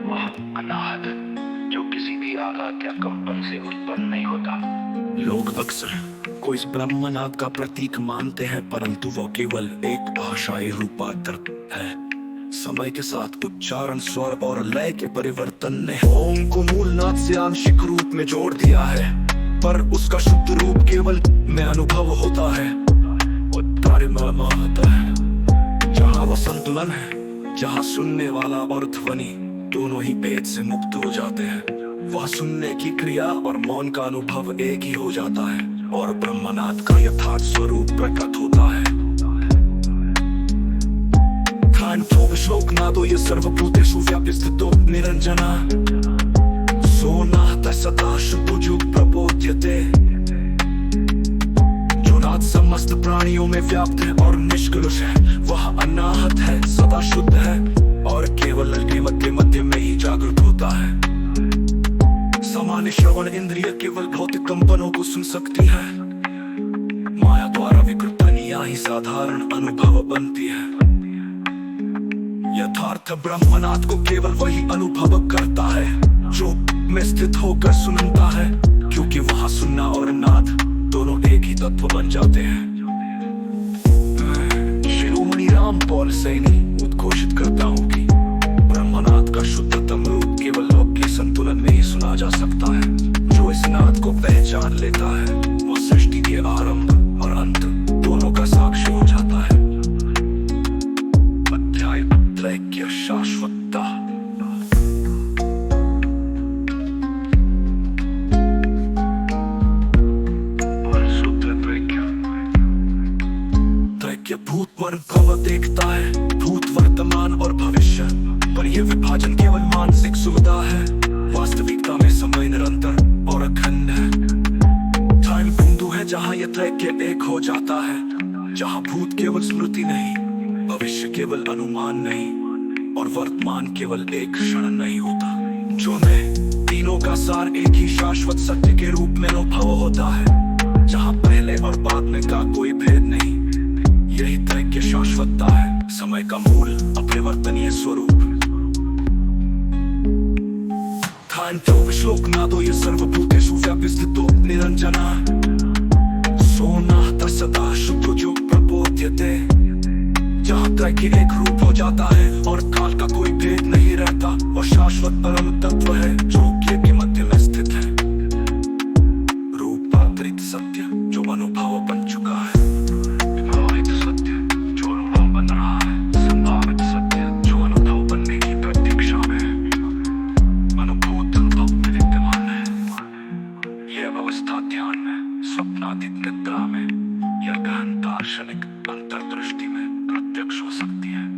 वह अनाहत जो किसी भी आघात या कंपन से उत्पन्न नहीं होता। लोग अक्सर को इस ब्रह्मनाद का प्रतीक मानते हैं, परंतु वो केवल एक भाषाई रूपांतर है। समय के साथ उच्चारण, स्वर और लय के परिवर्तन ने ओम को मूल नाद से आंशिक रूप में जोड़ दिया है, पर उसका शुद्ध रूप केवल में अनुभव होता है। होता है जहाँ वह संतुलन है, जहाँ सुनने वाला और ध्वनि दोनों ही भेद से मुक्त हो जाते हैं। वह सुनने की क्रिया और मौन का अनुभव एक ही हो जाता है और ब्रह्मनाद का यथार्थ स्वरूप प्रकट होता है। श्लोकनादो ये सर्वभूतेषु व्याप्तिस्थितो निरंजना सोनातः सदा शुद्धो प्रबोध्यते। जो नाद समस्त प्राणियों में व्याप्त है और निष्कलुष है, वह अनाहत है, सदा शुद्ध है और केवल के मध्य में ही जागृत होता है। सामान्य श्रवण इंद्रिय केवल भौतिक कंपनों को सुन सकती है। माया द्वारा विकृत ध्वनियां ही साधारण अनुभव बनती है। यथार्थ ब्रह्मनाद को केवल वही अनुभव करता है जो में स्थित होकर सुनता है, क्योंकि वहां सुनना और नाद दोनों एक ही तत्व बन जाते हैं। शिरोमणि रामपाल सैनी उद्घोषित करता हूँ कि ब्रह्मनाद का शुद्धतम रूप केवल लौकिक संतुलन में ही सुना जा सकता है। जो इस नाद को पहचान लेता है, वो सृष्टि के आरंभ और अंत दोनों का साक्षी हो जाता है। अध्याय त्रैक्य शाश्वतता। भूत भव देखता है भूत, वर्तमान और भविष्य, पर यह विभाजन केवल मानसिक सुविधा है। वास्तविकता में समय निरंतर और अखंड है। टाइम बिंदु है जहाँ यह त्रैक्य एक हो जाता है, जहाँ भूत केवल स्मृति नहीं, भविष्य केवल अनुमान नहीं और वर्तमान केवल एक क्षण नहीं होता। जो में तीनों का सार एक ही शाश्वत सत्य के रूप में अनुभव होता है, जहाँ पहले और बाद में का कोई भेद नहीं। यही त्रैक्य शाश्वतता है, समय का मूल अपरिवर्तनीय स्वरूप। श्लोकनादो ये सर्वभूतेषु व्याप्तिस्थितो निरंजना सोनातः सदा शुद्धो प्रबोध्यते। जहाँ त्रैक्य एक रूप हो जाता है और काल का कोई भेद नहीं रहता, वह शाश्वत परम तत्व है जो के मध्य में स्थित है। रूपांतरित सत्य जो अनुभव बन चुका है, ध्यान में, स्वप्नातीत निद्रा में या गहन दार्शनिक अंतर्दृष्टि में प्रत्यक्ष हो सकती है।